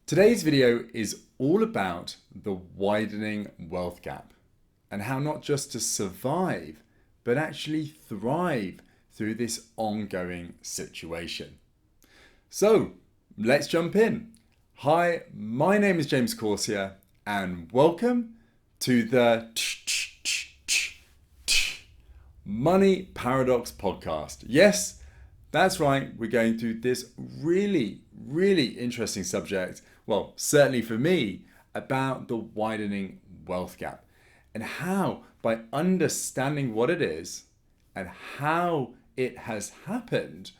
Today's video is all about the widening wealth gap and how not just to survive, but actually thrive through this ongoing situation. So let's jump in. Hi, my name is James Corsia and welcome to the Money Paradox podcast. Yes, that's right. We're going through this really interesting subject. Well, certainly for me, about the widening wealth gap and how, by understanding what it is and how it has happened,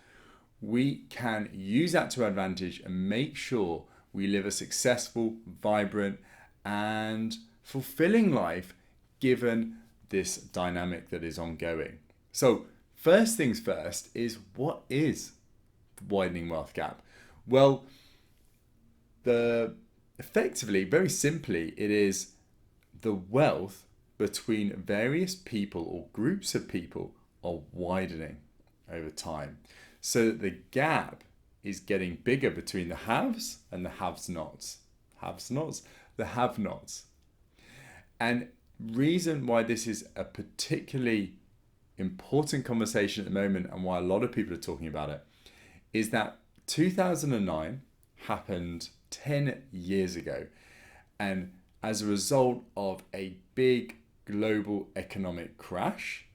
we can use that to our advantage and make sure we live a successful, vibrant, and fulfilling life given this dynamic that is ongoing. So, first things first is, what is the widening wealth gap? Well, effectively, very simply, it is the wealth between various people or groups of people are widening over time, so that the gap is getting bigger between the haves and the have-nots. The have-nots. And reason why this is a particularly important conversation at the moment and why a lot of people are talking about it is that 2009 happened 10 years ago, and as a result of a big global economic crash,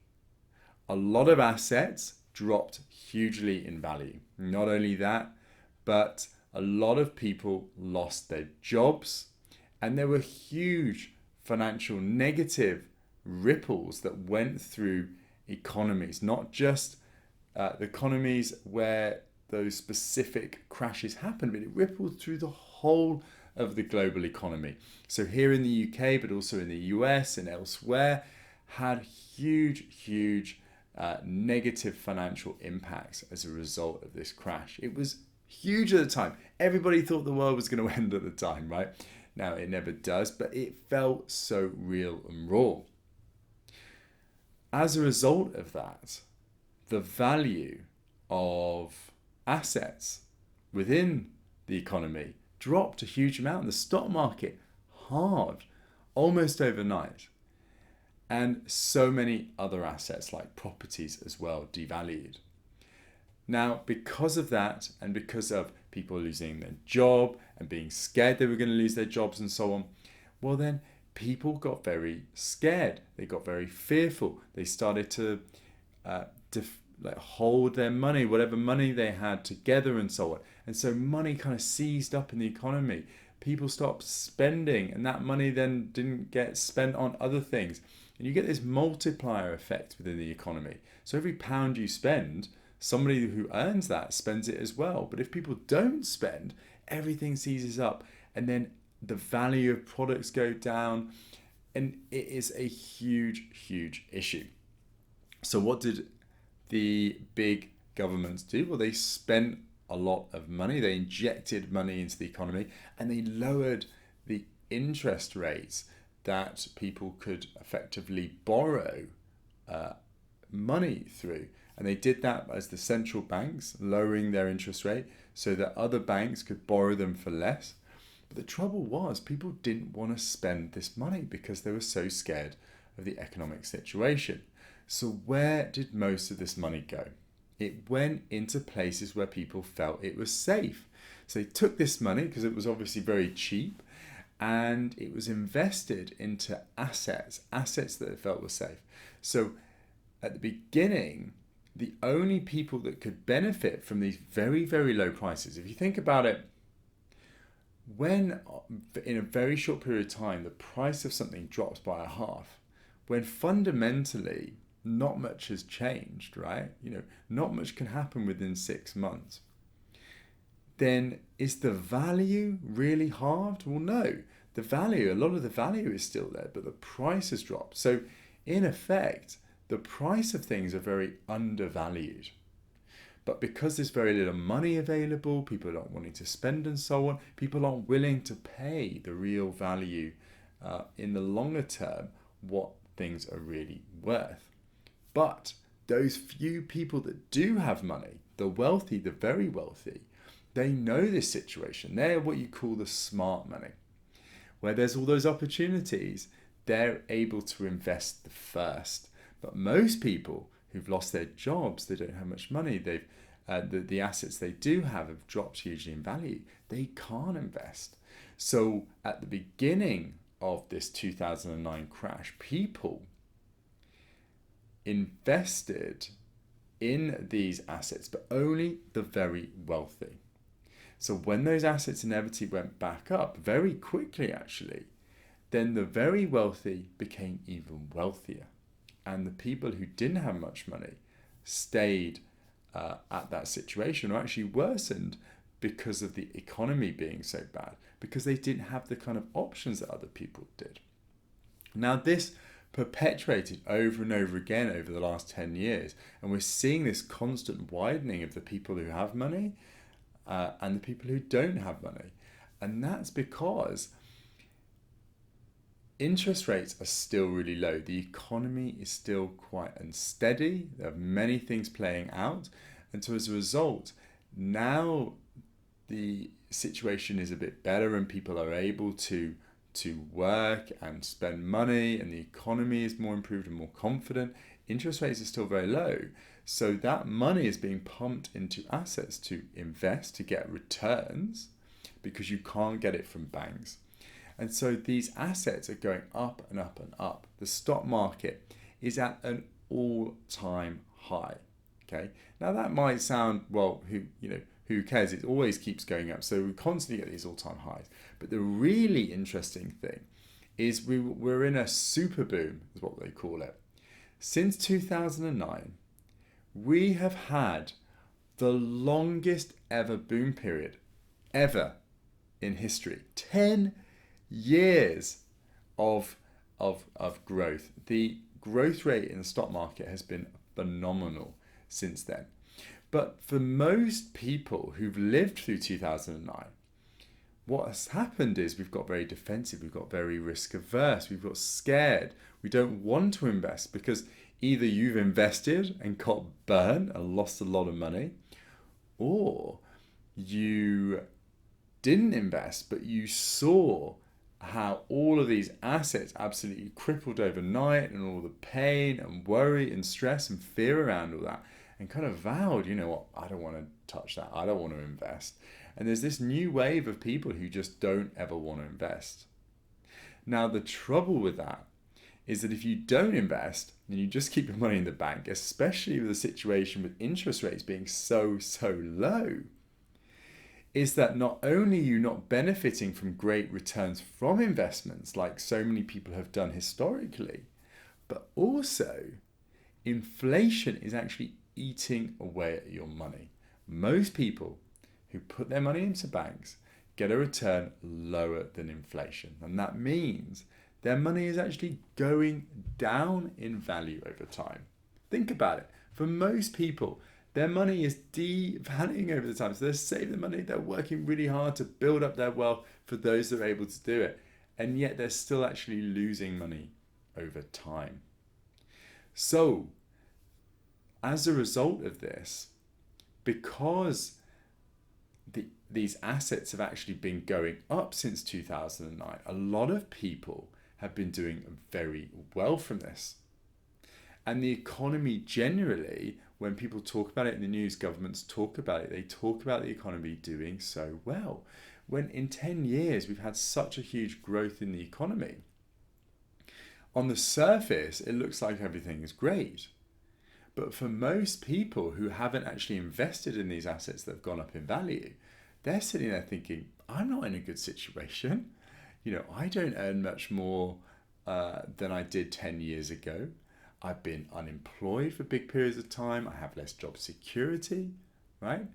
a lot of assets dropped hugely in value. Not only that, but a lot of people lost their jobs, and there were huge financial negative ripples that went through economies, not just the economies where those specific crashes happened, but it rippled through the whole of the global economy. So here in the UK, but also in the US and elsewhere, had huge negative financial impacts as a result of this crash. It was huge at the time. Everybody thought the world was going to end at the time, right? Now, it never does, but it felt so real and raw. As a result of that, the value of assets within the economy dropped a huge amount. The stock market halved almost overnight. And so many other assets like properties as well devalued. Now, because of that, and because of people losing their job and being scared they were going to lose their jobs and so on, well then people got very scared. They got very fearful. They started to hold their money, whatever money they had, together and so on. And so money kind of seized up in the economy. People stopped spending, and that money then didn't get spent on other things. And you get this multiplier effect within the economy. So every pound you spend, somebody who earns that spends it as well. But if people don't spend, everything seizes up, and then the value of products go down, and it is a huge issue. So what did the big governments do? Well, they spent a lot of money. They injected money into the economy, and they lowered the interest rates that people could effectively borrow money through. And they did that as the central banks, lowering their interest rate so that other banks could borrow them for less. But the trouble was, people didn't want to spend this money because they were so scared of the economic situation. So where did most of this money go? It went into places where people felt it was safe. So they took this money, because it was obviously very cheap, and it was invested into assets that they felt were safe. So at the beginning, the only people that could benefit from these very low prices, if you think about it, when in a very short period of time the price of something drops by a half, when fundamentally not much has changed, right? Not much can happen within 6 months. Then is the value really halved? Well, no. A lot of the value is still there, but the price has dropped. So in effect, the price of things are very undervalued. But because there's very little money available, people aren't wanting to spend and so on, people aren't willing to pay the real value in the longer term what things are really worth. But those few people that do have money, the wealthy, the very wealthy, They know this situation. They're what you call the smart money, where there's all those opportunities. They're able to invest the first. But most people who've lost their jobs, they don't have much money. The assets they do have dropped hugely in value. They can't invest. So at the beginning of this 2009 crash, people invested in these assets, but only the very wealthy. So when those assets inevitably went back up very quickly, actually, then the very wealthy became even wealthier. And the people who didn't have much money stayed at that situation, or actually worsened because of the economy being so bad, because they didn't have the kind of options that other people did. Now, this perpetuated over and over again over the last 10 years, and we're seeing this constant widening of the people who have money and the people who don't have money. And that's because interest rates are still really low. The economy is still quite unsteady. There are many things playing out. And so as a result, now the situation is a bit better and people are able to work and spend money, and the economy is more improved and more confident. Interest rates are still very low. So that money is being pumped into assets to invest, to get returns, because you can't get it from banks. And so these assets are going up and up and up. The stock market is at an all-time high. Okay. Now that might sound, well, who cares? It always keeps going up. So we constantly get these all-time highs. But the really interesting thing is we're in a super boom, is what they call it. Since 2009, we have had the longest ever boom period ever in history. 10 years of growth. The growth rate in the stock market has been phenomenal since then. But for most people who've lived through 2009, what has happened is we've got very defensive, we've got very risk averse, we've got scared. We don't want to invest because either you've invested and got burned and lost a lot of money, or you didn't invest, but you saw how all of these assets absolutely crippled overnight, and all the pain and worry and stress and fear around all that, and kind of vowed, you know what, I don't want to touch that, I don't want to invest. And there's this new wave of people who just don't ever want to invest. Now, the trouble with that is that if you don't invest and you just keep your money in the bank, especially with a situation with interest rates being so low, is that not only are you not benefiting from great returns from investments like so many people have done historically, but also inflation is actually eating away at your money. Most people who put their money into banks get a return lower than inflation. And that means their money is actually going down in value over time. Think about it. For most people, their money is devaluing over the time. So they're saving the money, they're working really hard to build up their wealth for those that are able to do it. And yet they're still actually losing money over time. So as a result of this, because these assets have actually been going up since 2009, a lot of people have been doing very well from this. And the economy generally, when people talk about it in the news, governments talk about it, they talk about the economy doing so well. When in 10 years we've had such a huge growth in the economy, on the surface it looks like everything is great. But for most people who haven't actually invested in these assets that have gone up in value, they're sitting there thinking, I'm not in a good situation. You know, I don't earn much more than I did 10 years ago. I've been unemployed for big periods of time. I have less job security, right?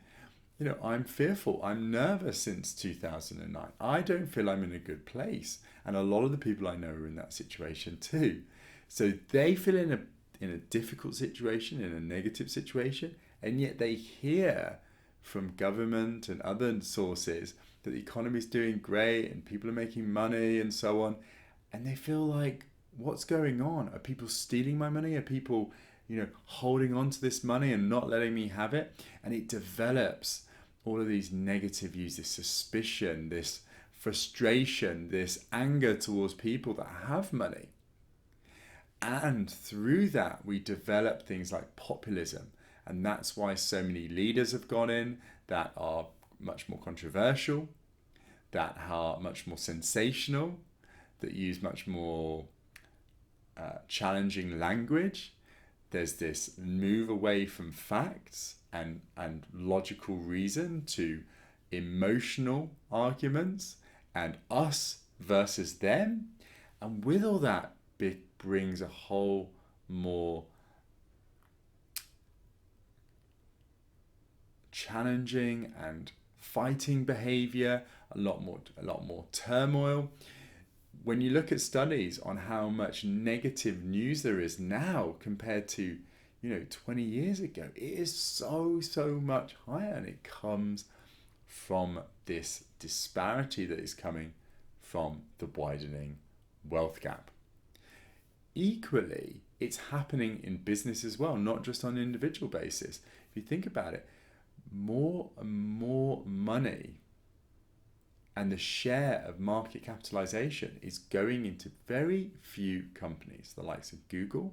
You know, I'm fearful. I'm nervous since 2009. I don't feel I'm in a good place. And a lot of the people I know are in that situation too. So they feel in a difficult situation, in a negative situation, and yet they hear from government and other sources that the economy is doing great and people are making money and so on. And they feel like, what's going on? Are people stealing my money? Are people, holding on to this money and not letting me have it? And it develops all of these negative views, this suspicion, this frustration, this anger towards people that have money. And through that, we develop things like populism. And that's why so many leaders have gone in that are much more controversial, that are much more sensational, that use much more challenging language. There's this move away from facts and logical reason to emotional arguments and us versus them. And with all that, it brings a whole more challenging and fighting behavior, a lot more turmoil. When you look at studies on how much negative news there is now compared to 20 years ago, it is so much higher, and it comes from this disparity that is coming from the widening wealth gap. Equally, it's happening in business as well, not just on an individual basis. If you think about it, more and more money and the share of market capitalization is going into very few companies, the likes of Google,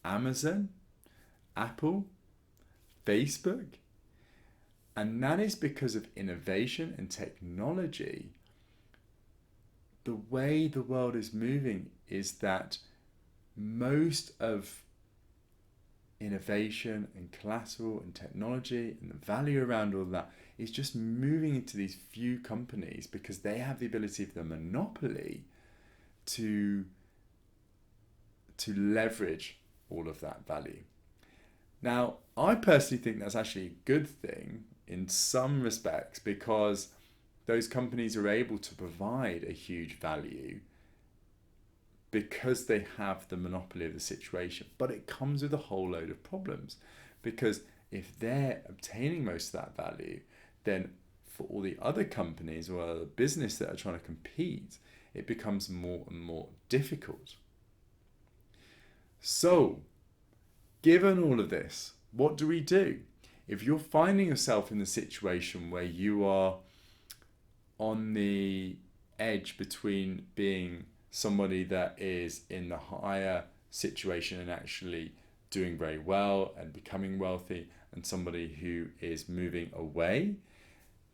Amazon, Apple, Facebook. And that is because of innovation and technology. The way the world is moving is that most of innovation and collateral and technology and the value around all that is just moving into these few companies because they have the ability of the monopoly to leverage all of that value. Now, I personally think that's actually a good thing in some respects, because those companies are able to provide a huge value because they have the monopoly of the situation. But it comes with a whole load of problems, because if they're obtaining most of that value, then for all the other companies or other business that are trying to compete, it becomes more and more difficult. So, given all of this, what do we do? If you're finding yourself in the situation where you are on the edge between being somebody that is in the higher situation and actually doing very well and becoming wealthy, and somebody who is moving away,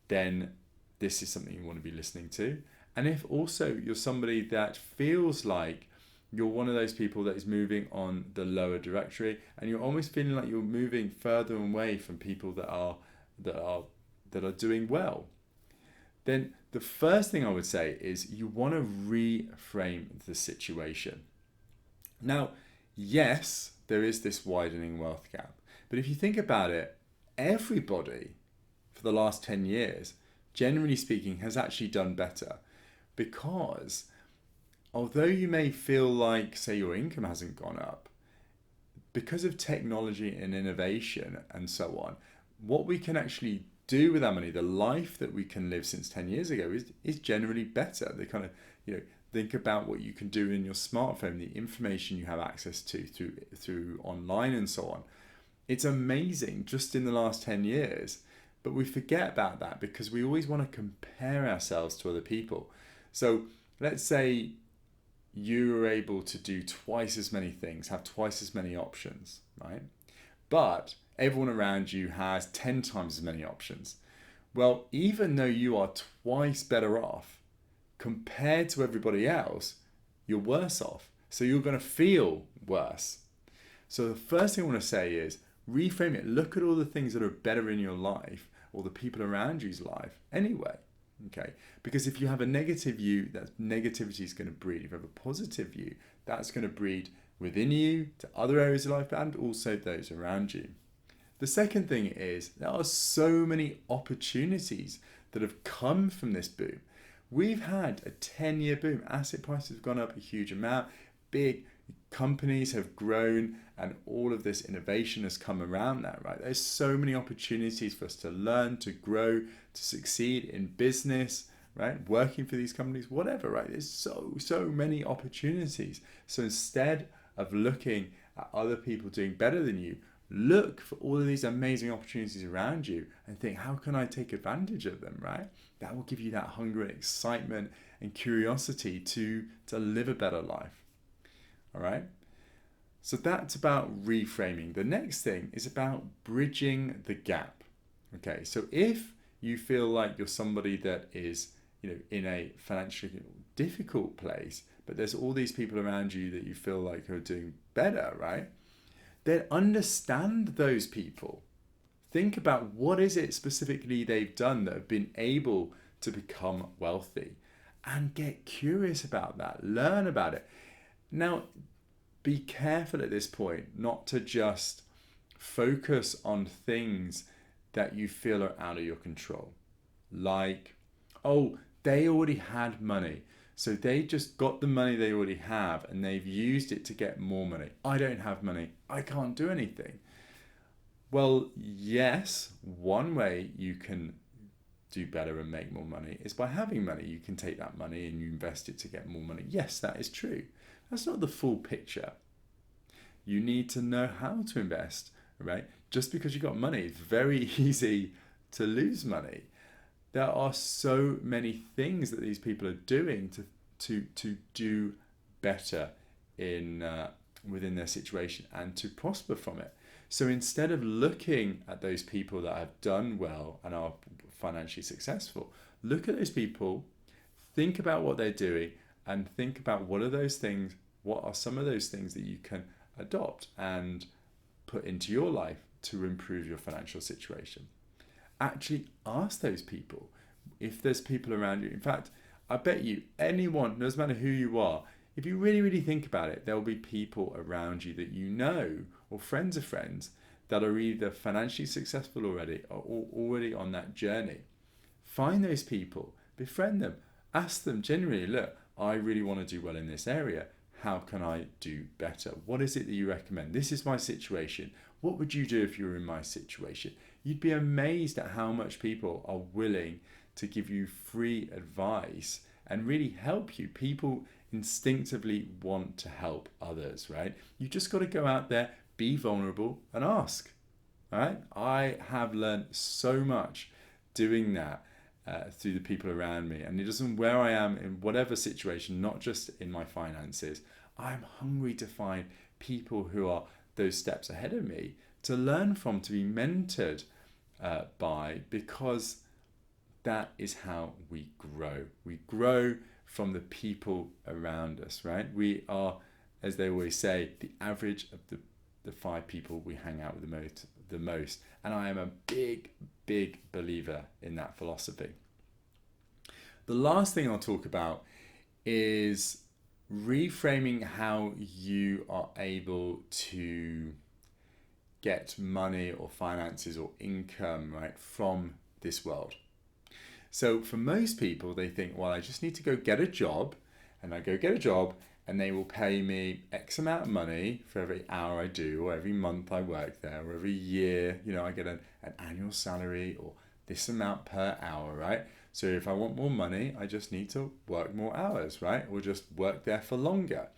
then this is something you want to be listening to. And if also you're somebody that feels like you're one of those people that is moving on the lower directory, and you're almost feeling like you're moving further away from people that are doing well, then the first thing I would say is you want to reframe the situation. Now, yes, there is this widening wealth gap, but if you think about it, everybody for the last 10 years, generally speaking, has actually done better, because although you may feel like, say, your income hasn't gone up, because of technology and innovation and so on, what we can actually do with our money, the life that we can live since 10 years ago is generally better. They kind of, think about what you can do in your smartphone, the information you have access to through online and so on. It's amazing just in the last 10 years, but we forget about that because we always want to compare ourselves to other people. So let's say you are able to do twice as many things, have twice as many options, right? But everyone around you has 10 times as many options. Well, even though you are twice better off compared to everybody else, you're worse off. So you're going to feel worse. So the first thing I want to say is reframe it. Look at all the things that are better in your life or the people around you's life anyway. Okay, because if you have a negative view, that negativity is going to breed. If you have a positive view, that's going to breed within you to other areas of life and also those around you. The second thing is there are so many opportunities that have come from this boom. We've had a 10-year boom. Asset prices have gone up a huge amount. Big companies have grown, and all of this innovation has come around that, right? There's so many opportunities for us to learn, to grow, to succeed in business, right? Working for these companies, whatever, right? There's so many opportunities. So instead of looking at other people doing better than you, Look for all of these amazing opportunities around you and think, how can I take advantage of them, right? That will give you that hunger and excitement and curiosity to live a better life. All right? So that's about reframing. The next thing is about bridging the gap. Okay, so if you feel like you're somebody that is, in a financially difficult place, but there's all these people around you that you feel like are doing better, right? Then understand those people. Think about what is it specifically they've done that have been able to become wealthy, and get curious about that. Learn about it. Now, be careful at this point not to just focus on things that you feel are out of your control. Like, oh, they already had money, so they just got the money they already have and they've used it to get more money. I don't have money. I can't do anything. Well, yes, one way you can do better and make more money is by having money. You can take that money and you invest it to get more money. Yes, that is true. That's not the full picture. You need to know how to invest, right? Just because you got money, it's very easy to lose money. There are so many things that these people are doing to do better within their situation and to prosper from it. So instead of looking at those people that have done well and are financially successful, look at those people, think about what they're doing, and think about what are some of those things that you can adopt and put into your life to improve your financial situation. Actually ask those people if there's people around you. In fact, I bet you anyone, no matter who you are, if you really, really think about it, there will be people around you that you know, or friends of friends, that are either financially successful already or already on that journey. Find those people, befriend them, ask them genuinely, look, I really want to do well in this area. How can I do better? What is it that you recommend? This is my situation. What would you do if you were in my situation? You'd be amazed at how much people are willing to give you free advice and really help you. People instinctively want to help others, right? You just got to go out there, be vulnerable, and ask. All right? I have learned so much doing that through the people around me, and it doesn't where I am in whatever situation, not just in my finances. I'm hungry to find people who are those steps ahead of me to learn from, to be mentored by, because that is how we grow. We grow from the people around us, right? We are, as they always say, the average of the 5 people we hang out with the most. And I am a big, big believer in that philosophy. The last thing I'll talk about is reframing how you are able to get money or finances or income, right, from this world. So for most people, they think, well, I just need to go get a job, and I go get a job and they will pay me X amount of money for every hour I do, or every month I work there, or every year, I get an annual salary or this amount per hour, right? So if I want more money, I just need to work more hours, right? Or just work there for longer.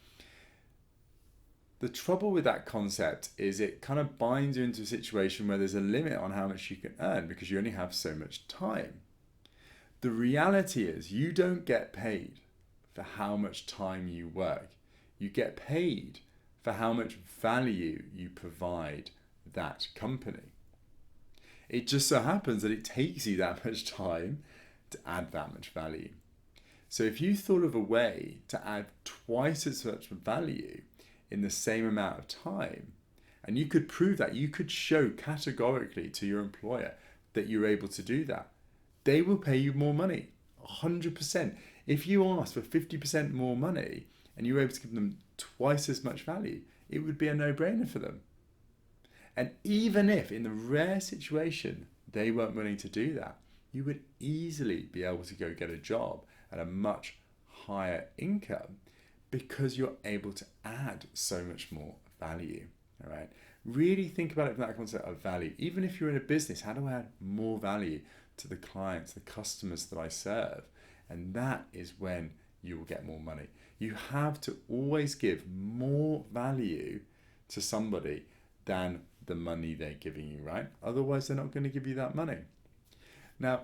The trouble with that concept is it kind of binds you into a situation where there's a limit on how much you can earn because you only have so much time. The reality is you don't get paid for how much time you work. You get paid for how much value you provide that company. It just so happens that it takes you that much time to add that much value. So if you thought of a way to add twice as much value in the same amount of time, and you could prove that, you could show categorically to your employer that you're able to do that, they will pay you more money, 100%. If you ask for 50% more money and you're able to give them twice as much value, it would be a no-brainer for them. And even if in the rare situation they weren't willing to do that, you would easily be able to go get a job at a much higher income because you're able to add so much more value. All right. Really think about it from that concept of value. Even if you're in a business, how do I add more value to the clients, the customers that I serve? And that is when you will get more money. You have to always give more value to somebody than the money they're giving you, right? Otherwise, they're not going to give you that money. Now,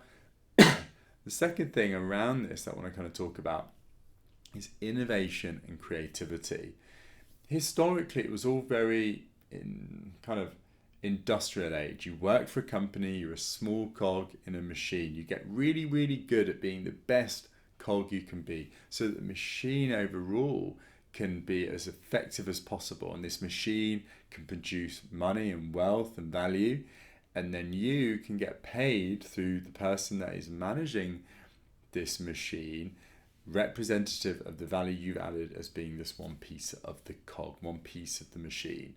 the second thing around this that I want to kind of talk about is innovation and creativity. Historically, it was all very in kind of industrial age. You work for a company, you're a small cog in a machine. You get really, really good at being the best cog you can be so that the machine overall can be as effective as possible. And this machine can produce money and wealth and value. And then you can get paid through the person that is managing this machine, representative of the value you've added as being this one piece of the cog, one piece of the machine.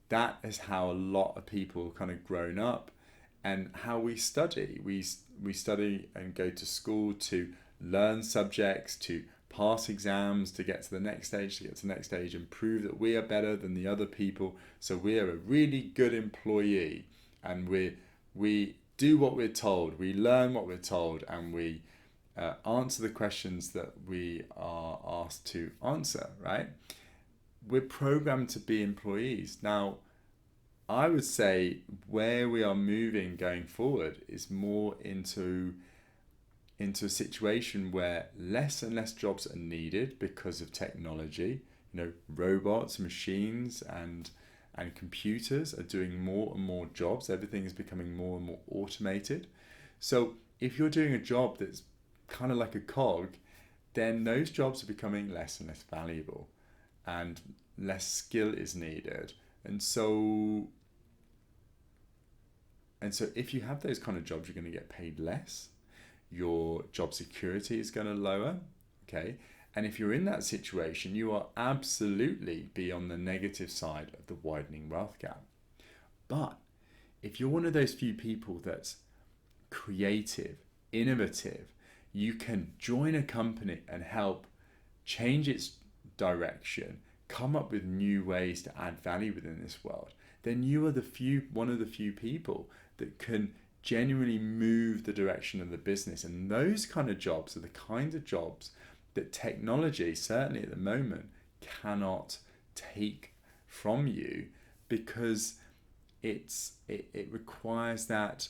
That is how a lot of people kind of grown up, and how we study. We study and go to school to learn subjects, to pass exams, to get to the next stage, and prove that we are better than the other people. So we are a really good employee, and we do what we're told, we learn what we're told, and we answer the questions that we are asked to answer, right? We're programmed to be employees. Now, I would say where we are moving going forward is more into a situation where less and less jobs are needed because of technology. Robots, machines, and computers are doing more and more jobs. Everything is becoming more and more automated. So if you're doing a job that's kind of like a cog, then those jobs are becoming less and less valuable, and less skill is needed. And so if you have those kind of jobs, you're going to get paid less. Your job security is going to lower, okay? And if you're in that situation, you are absolutely be on the negative side of the widening wealth gap. But if you're one of those few people that's creative, innovative, you can join a company and help change its direction, come up with new ways to add value within this world, then you are one of the few people that can genuinely move the direction of the business. And those kind of jobs are the kinds of jobs that technology, certainly at the moment, cannot take from you, because it requires that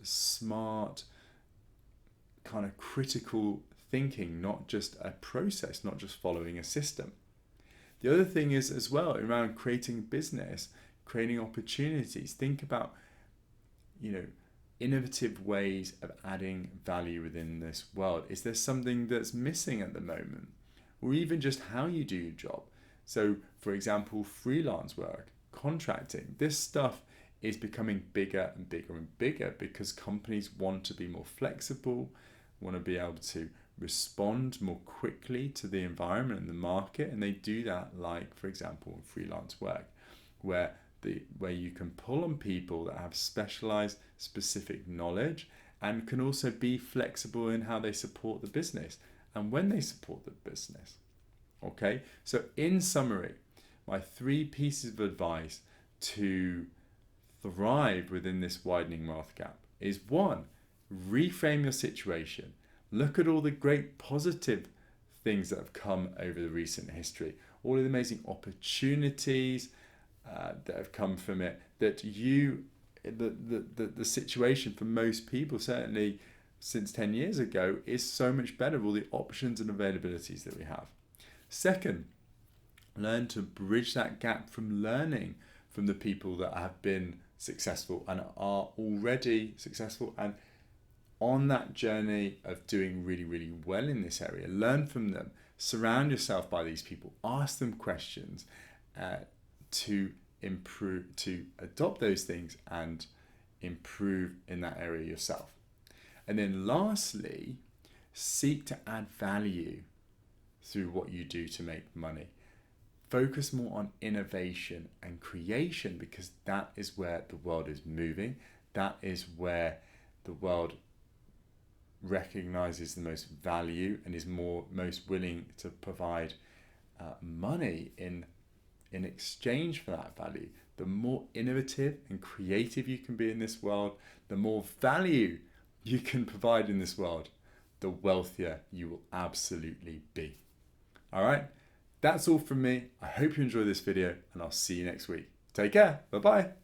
smart kind of critical thinking, not just a process, not just following a system. The other thing is as well around creating business, creating opportunities. Think about, innovative ways of adding value within this world. Is there something that's missing at the moment? Or even just how you do your job. So, for example, freelance work, contracting, this stuff is becoming bigger and bigger and bigger because companies want to be more flexible, want to be able to respond more quickly to the environment and the market. And they do that, like, for example, freelance work, where you can pull on people that have specialized, specific knowledge, and can also be flexible in how they support the business and when they support the business. Okay, so in summary, my 3 pieces of advice to thrive within this widening wealth gap is: 1, reframe your situation. Look at all the great positive things that have come over the recent history, all of the amazing opportunities that have come from it, that the situation for most people, certainly since 10 years ago, is so much better, all the options and availabilities that we have. Second, learn to bridge that gap from learning from the people that have been successful and are already successful and on that journey of doing really, really well in this area. Learn from them. Surround yourself by these people. Ask them questions to improve, to adopt those things and improve in that area yourself. And then lastly, seek to add value through what you do to make money. Focus more on innovation and creation, because that is where the world is moving. That is where the world recognizes the most value and is most willing to provide money in exchange for that value. The more innovative and creative you can be in this world, the more value you can provide in this world, the wealthier you will absolutely be. All right, that's all from me. I hope you enjoyed this video, and I'll see you next week. Take care. Bye-bye.